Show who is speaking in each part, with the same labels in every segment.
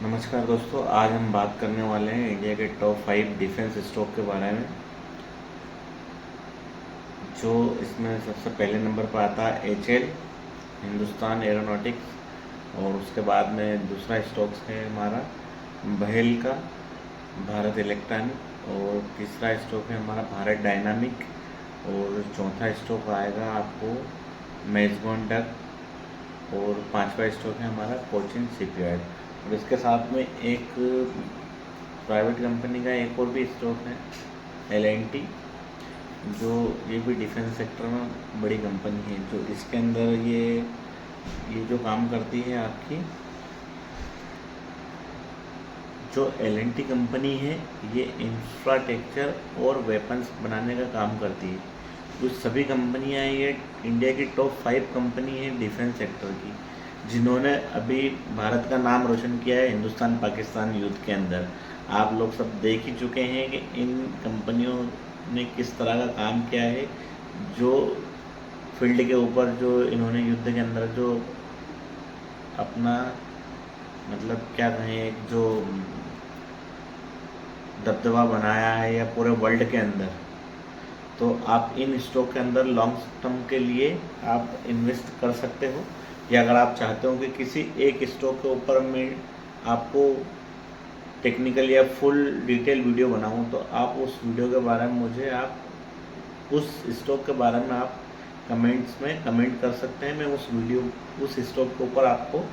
Speaker 1: नमस्कार दोस्तों, आज हम बात करने वाले हैं इंडिया के टॉप 5 डिफेंस स्टॉक के बारे में। जो इसमें सबसे पहले नंबर पर आता है एचएल, हिंदुस्तान एरोनॉटिक्स। और उसके बाद में दूसरा स्टॉक्स है हमारा बहेल का, भारत इलेक्ट्रॉनिक। और तीसरा स्टॉक है हमारा भारत डायनामिक। और चौथा स्टॉक आएगा आपको मेजबान डक। और पांचवा स्टॉक है हमारा कोचिन शिपयार्ड। और इसके साथ में एक प्राइवेट कंपनी का एक और भी स्टॉक है एल&टी, जो ये भी डिफेंस सेक्टर में बड़ी कंपनी है। जो इसके अंदर ये जो काम करती है आपकी, जो एल&टी कंपनी है, ये इंफ्रास्ट्रक्चर और वेपन्स बनाने का काम करती है। जो सभी कंपनियां हैं, ये इंडिया की टॉप 5 कंपनी है डिफेंस सेक्टर की, जिन्होंने अभी भारत का नाम रोशन किया है हिंदुस्तान पाकिस्तान युद्ध के अंदर। आप लोग सब देख ही चुके हैं कि इन कंपनियों ने किस तरह का काम किया है। जो फील्ड के ऊपर जो इन्होंने युद्ध के अंदर जो अपना मतलब क्या कहें, जो दबदबा बनाया है या पूरे वर्ल्ड के अंदर, तो आप इन स्टॉक के अंदर लॉन्ग टर्म के लिए आप इन्वेस्ट कर सकते हो। या अगर आप चाहते हो कि किसी एक स्टॉक के ऊपर मैं आपको टेक्निकल या फुल डिटेल वीडियो बनाऊं, तो आप उस वीडियो के बारे में मुझे आप उस स्टॉक के बारे में आप कमेंट्स में कमेंट कर सकते हैं। मैं उस स्टॉक के ऊपर आपको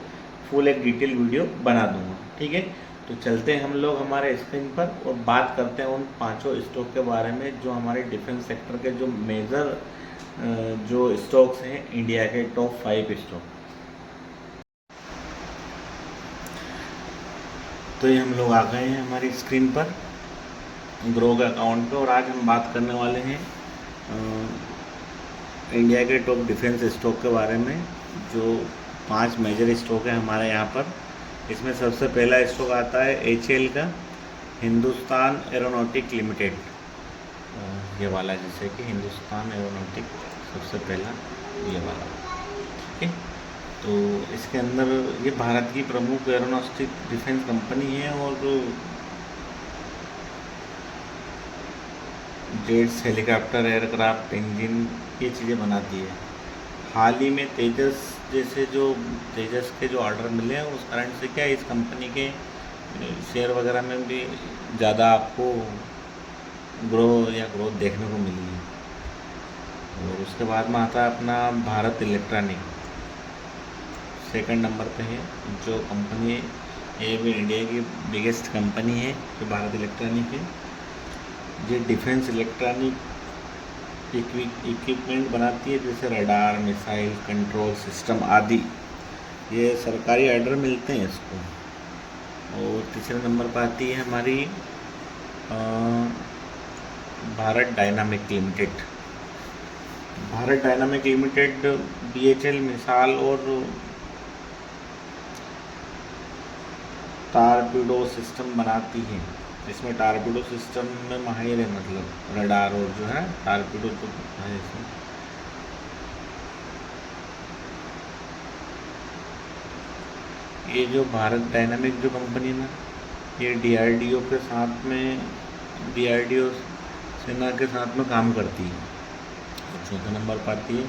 Speaker 1: फुल एक डिटेल वीडियो बना दूंगा। ठीक है, तो चलते हैं हम लोग हमारे स्क्रीन पर और बात करते हैं उन पांचों स्टॉक के बारे में जो हमारे डिफेंस सेक्टर के जो मेजर जो स्टॉक्स हैं, इंडिया के टॉप 5 स्टॉक। तो ये हम लोग आ गए हैं हमारी स्क्रीन पर ग्रो के अकाउंट पे, और आज हम बात करने वाले हैं इंडिया के टॉप डिफेंस स्टॉक के बारे में। जो 5 मेजर स्टॉक है हमारे यहाँ पर, इसमें सबसे पहला स्टॉक आता है एचएल का, हिंदुस्तान एरोनॉटिक लिमिटेड। ये वाला, जैसे कि हिंदुस्तान एरोनॉटिक सबसे पहला ये वाला। ठीक है, तो इसके अंदर ये भारत की प्रमुख एरोनॉस्टिक डिफेंस कंपनी है और जेट्स, हेलीकॉप्टर, एयरक्राफ्ट, इंजन, ये चीज़ें बनाती है। हाल ही में तेजस के जो ऑर्डर मिले हैं, उस कारण से क्या इस कंपनी के शेयर वगैरह में भी ज़्यादा आपको ग्रोथ देखने को मिली है। और उसके बाद में आता है अपना भारत इलेक्ट्रॉनिक, सेकंड नंबर पे है। जो कंपनी है, ये भी इंडिया की बिगेस्ट कंपनी है जो भारत इलेक्ट्रॉनिक है। ये डिफेंस इलेक्ट्रॉनिक इक्विपमेंट बनाती है, जैसे रडार, मिसाइल कंट्रोल सिस्टम आदि। ये सरकारी ऑर्डर मिलते हैं इसको। और तीसरे नंबर पर आती है हमारी Bharat dynamic limited. Bharat dynamic limited BHEL missile और टारपीडो सिस्टम बनाती है। इसमें टारपीडो सिस्टम में माहिर है, मतलब रडार और जो है टारपीडो तो है इसमें। ये जो भारत डायनामिक जो कंपनी है ना, ये डीआरडीओ के साथ में, डीआरडीओ सेना के साथ में काम करती है। और चौथे नंबर पर आती है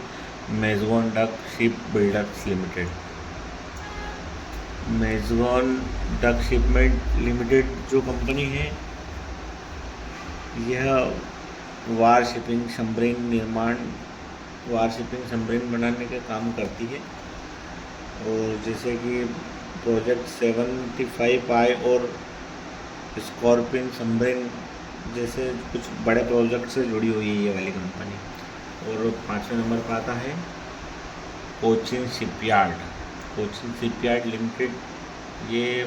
Speaker 1: मेजबान डक शिप बिल्डर्स लिमिटेड। मेजबान डक शिपमेंट लिमिटेड जो कंपनी है, यह वारशिपिंग सबमरीन बनाने का काम करती है। और जैसे कि प्रोजेक्ट 75I और स्कॉर्पियन सबमरीन जैसे कुछ बड़े प्रोजेक्ट से जुड़ी हुई है ये वाली कंपनी। और पाँचवें नंबर पर आता है कोचिन शिपयार्ड लिमिटेड। ये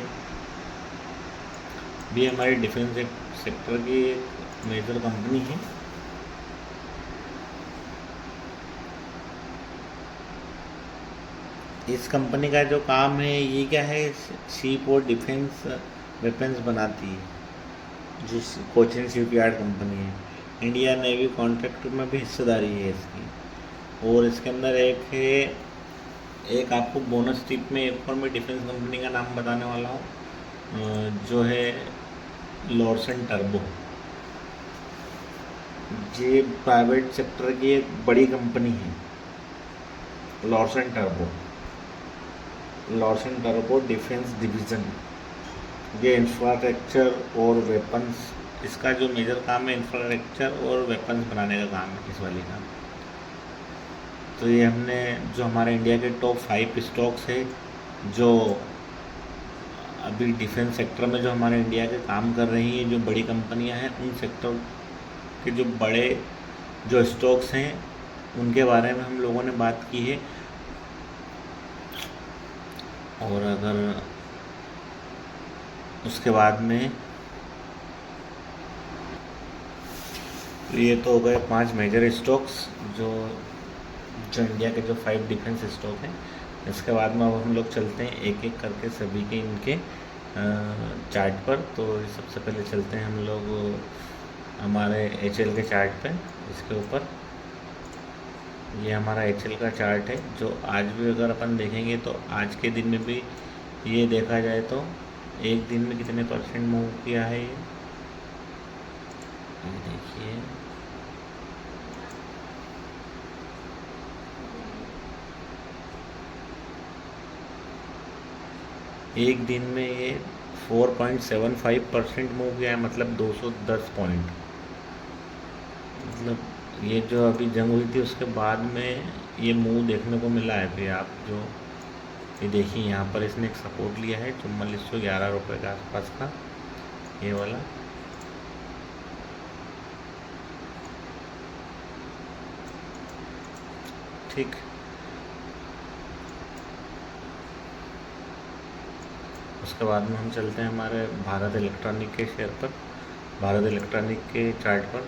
Speaker 1: भी हमारे डिफेंस सेक्टर की मेजर कंपनी है। इस कंपनी का जो काम है, ये क्या है, शिप और डिफेंस वेपन्स बनाती है। जिस कोचिन शिपयार्ड कंपनी है, इंडिया नेवी कॉन्ट्रैक्ट में भी हिस्सेदारी है इसकी। और इसके अंदर एक आपको बोनस टिप में एक और मैं डिफेंस कंपनी का नाम बताने वाला हूँ, जो है लॉर्सन टर्बो, ये प्राइवेट सेक्टर की एक बड़ी कंपनी है। Larsen turbo, Larsen turbo defence division, ये इंफ्रास्ट्रक्चर और वेपन्स, इसका जो मेजर काम है इंफ्रास्ट्रक्चर और वेपन्स बनाने का काम है इस वाली का। तो ये हमने जो हमारे इंडिया के टॉप 5 स्टॉक्स है जो अभी डिफेंस सेक्टर में जो हमारे इंडिया के काम कर रही हैं, जो बड़ी कंपनियां हैं, उन सेक्टर के जो बड़े जो स्टॉक्स हैं उनके बारे में हम लोगों ने बात की है। और अगर उसके बाद में तो ये तो हो गए 5 मेजर स्टॉक्स जो जो इंडिया के जो 5 डिफेंस स्टॉक हैं। इसके बाद में अब हम लोग चलते हैं एक एक करके सभी के इनके चार्ट पर। तो सबसे पहले चलते हैं हम लोग हमारे HL के चार्ट पे। इसके ऊपर ये हमारा HL का चार्ट है जो आज भी अगर अपन देखेंगे तो आज के दिन में भी ये देखा जाए तो एक दिन में कितने % मूव किया है ये देखिए। एक दिन में ये 4.75% मूव किया है, मतलब 210 पॉइंट। मतलब ये जो अभी जंग हुई थी उसके बाद में ये मूव देखने को मिला है। फिर आप जो ये देखिए यहाँ पर इसने एक सपोर्ट लिया है 4411 रुपये के आसपास का, ये वाला। ठीक, उसके बाद में हम चलते हैं हमारे भारत इलेक्ट्रॉनिक के शेयर पर, भारत इलेक्ट्रॉनिक के चार्ट पर।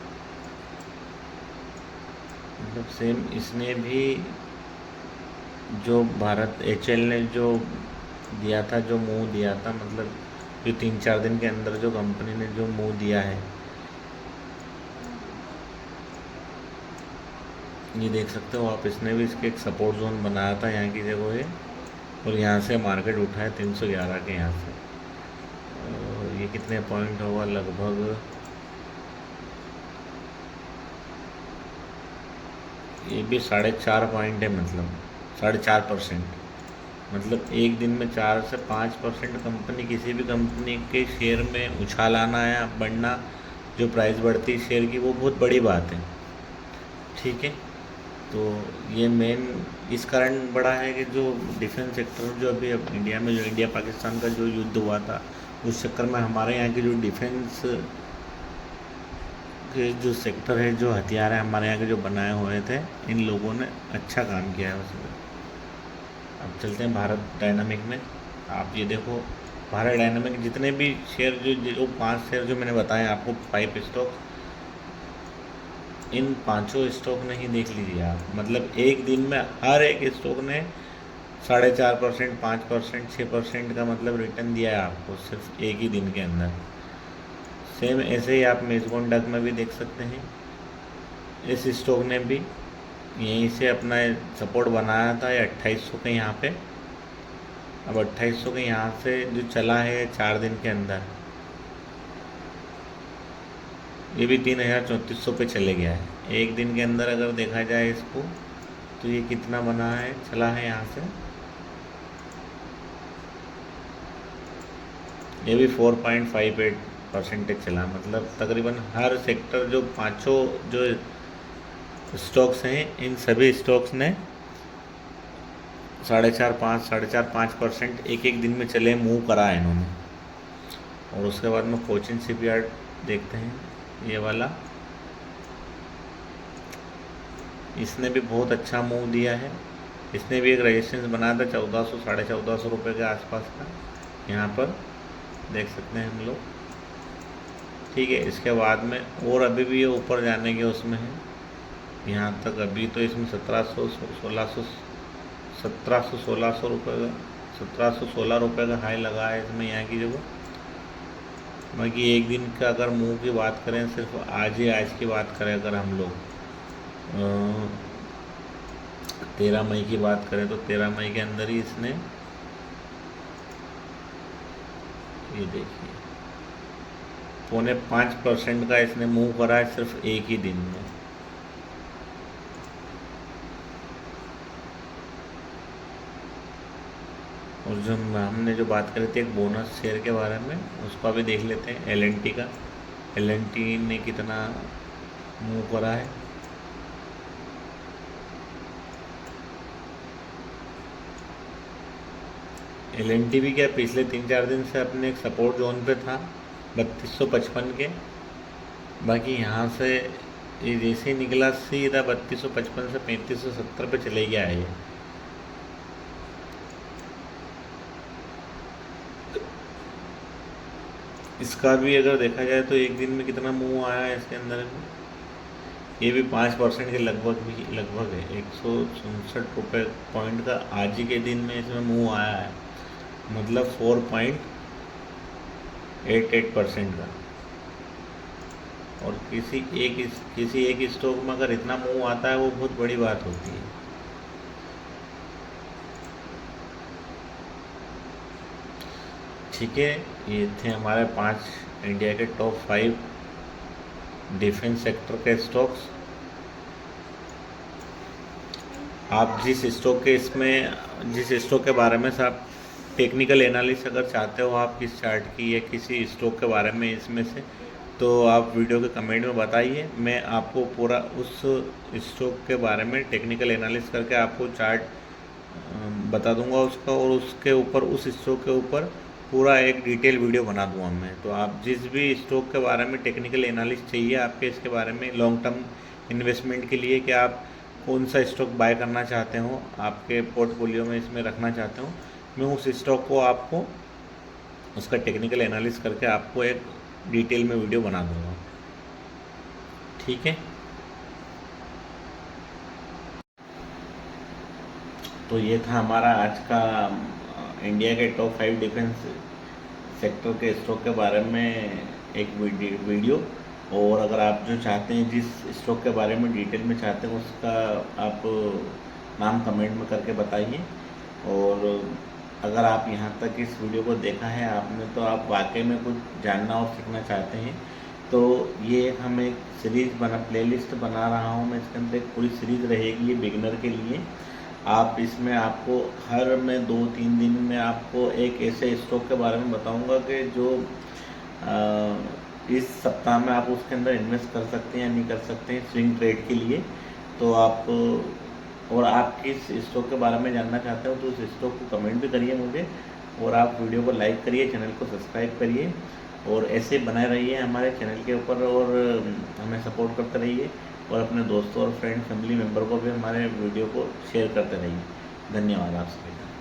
Speaker 1: मतलब सेम इसने भी जो भारत HL ने जो दिया था, जो मूव दिया था, मतलब जो 3-4 दिन के अंदर जो कंपनी ने जो मूव दिया है, ये देख सकते हो आप। इसने भी इसके एक सपोर्ट जोन बनाया था यहाँ की जगह है, और यहाँ से मार्केट उठा है 311 के यहाँ से। और ये कितने पॉइंट होगा, लगभग ये भी 4.5 पॉइंट है, मतलब 4.5%। मतलब एक दिन में 4 से 5% कंपनी, किसी भी कंपनी के शेयर में उछाल आना या बढ़ना, जो प्राइस बढ़ती है शेयर की, वो बहुत बड़ी बात है। ठीक है, तो ये मेन इस कारण बड़ा है कि जो डिफेंस सेक्टर जो अभी अब इंडिया में जो इंडिया पाकिस्तान का जो युद्ध हुआ था, उस चक्कर में हमारे यहाँ के जो डिफेंस के जो सेक्टर है, जो हथियार है हमारे यहाँ के जो बनाए हुए थे, इन लोगों ने अच्छा काम किया है उसमें। अब चलते हैं भारत डायनामिक में। आप ये देखो, भारत डायनामिक जितने भी शेयर जो 5 शेयर जो मैंने बताए आपको, 5 स्टॉक, इन 5 स्टॉक ने ही देख लीजिए आप। मतलब एक दिन में हर एक स्टॉक ने 4.5%, 5%, 6% का मतलब रिटर्न दिया है आपको सिर्फ एक ही दिन के अंदर। सेम ऐसे ही आप मेजबान डक में भी देख सकते हैं। इस स्टॉक ने भी यहीं से अपना सपोर्ट बनाया था 2800 के यहाँ पे। अब 2800 के यहाँ से जो चला है 4 दिन के अंदर, ये भी 3400 पे चले गया है। एक दिन के अंदर अगर देखा जाए इसको, तो ये कितना बना है, चला है यहाँ से, ये भी 4.58% चला। मतलब तकरीबन हर सेक्टर जो 5 जो स्टॉक्स हैं, इन सभी स्टॉक्स ने 4.5% एक एक दिन में चले मूव करा है इन्होंने। और उसके बाद में कोचिन शिपयार्ड देखते हैं, ये वाला, इसने भी बहुत अच्छा मूव दिया है। इसने भी एक रेजिस्टेंस बनाया था 1400, 1450 रुपये के आसपास का, यहाँ पर देख सकते हैं हम लोग। ठीक है, इसके बाद में और अभी भी ये ऊपर जाने के उसमें है, यहाँ तक अभी तो इसमें 1700-1600 रुपये का, 1716 रुपये का हाई लगा है इसमें यहाँ की जगह। बाकी एक दिन का अगर मूव की बात करें, सिर्फ आज की बात करें अगर हम लोग 13 मई की बात करें, तो 13 मई के अंदर ही इसने ये देखिए 0.5% का इसने मूव करा है सिर्फ एक ही दिन में। और जो हमने जो बात करी थी एक बोनस शेयर के बारे में, उसको अभी देख लेते हैं। एल का एल ने कितना मूव करा है। एल भी क्या पिछले 3-4 दिन से अपने एक सपोर्ट जोन पे था 3255 के। बाकी यहाँ से ये जैसे ही निकला सीधा 3255 से 3570 पे चले गया है ये। इसका भी अगर देखा जाए तो एक दिन में कितना मूव आया है इसके अंदर, ये भी 5% के लगभग है। 167 पॉइंट का आज ही के दिन में इसमें मूव आया है, मतलब 4.88% का। और किसी एक स्टॉक में अगर इतना मूव आता है वो बहुत बड़ी बात होती है। ठीक है, ये थे हमारे 5 इंडिया के टॉप 5 डिफेंस सेक्टर के स्टॉक्स। आप जिस स्टॉक के बारे में से आप टेक्निकल एनालिसिस अगर चाहते हो आप किस चार्ट की या किसी स्टॉक के बारे में इसमें से, तो आप वीडियो के कमेंट में बताइए। मैं आपको पूरा उस स्टॉक के बारे में टेक्निकल एनालिसिस करके आपको चार्ट बता दूंगा उसका, और उसके ऊपर उस स्टॉक के ऊपर पूरा एक डिटेल वीडियो बना दूंगा मैं। तो आप जिस भी स्टॉक के बारे में टेक्निकल एनालिसिस चाहिए आपके इसके बारे में लॉन्ग टर्म इन्वेस्टमेंट के लिए, कि आप कौन सा स्टॉक बाय करना चाहते हो, आपके पोर्टफोलियो में इसमें रखना चाहते हो, मैं उस स्टॉक को आपको उसका टेक्निकल एनालिसिस करके आपको एक डिटेल में वीडियो बना दूंगा। ठीक है, तो ये था हमारा आज का इंडिया के टॉप 5 डिफेंस सेक्टर के स्टॉक के बारे में एक वीडियो। और अगर आप जो चाहते हैं जिस स्टॉक के बारे में डिटेल में चाहते हैं उसका आप नाम कमेंट में करके बताइए। और अगर आप यहाँ तक इस वीडियो को देखा है आपने, तो आप वाकई में कुछ जानना और सीखना चाहते हैं, तो ये हम एक प्लेलिस्ट बना रहा हूँ मैं। इसके अंदर एक पूरी सीरीज़ रहेगी ये बिगिनर के लिए। आप इसमें आपको हर में 2-3 दिन में आपको एक ऐसे स्टॉक के बारे में बताऊंगा कि जो इस सप्ताह में आप उसके अंदर इन्वेस्ट कर सकते हैं या नहीं कर सकते हैं स्विंग ट्रेड के लिए। तो आप और आप किस स्टॉक के बारे में जानना चाहते हो तो उस स्टॉक को कमेंट भी करिए मुझे, और आप वीडियो को लाइक करिए, चैनल को सब्सक्राइब करिए, और ऐसे बने रहिए हमारे चैनल के ऊपर, और हमें सपोर्ट करते रहिए, और अपने दोस्तों और फ्रेंड फैमिली मेम्बर को भी हमारे वीडियो को शेयर करते रहिए। धन्यवाद आप सभी का।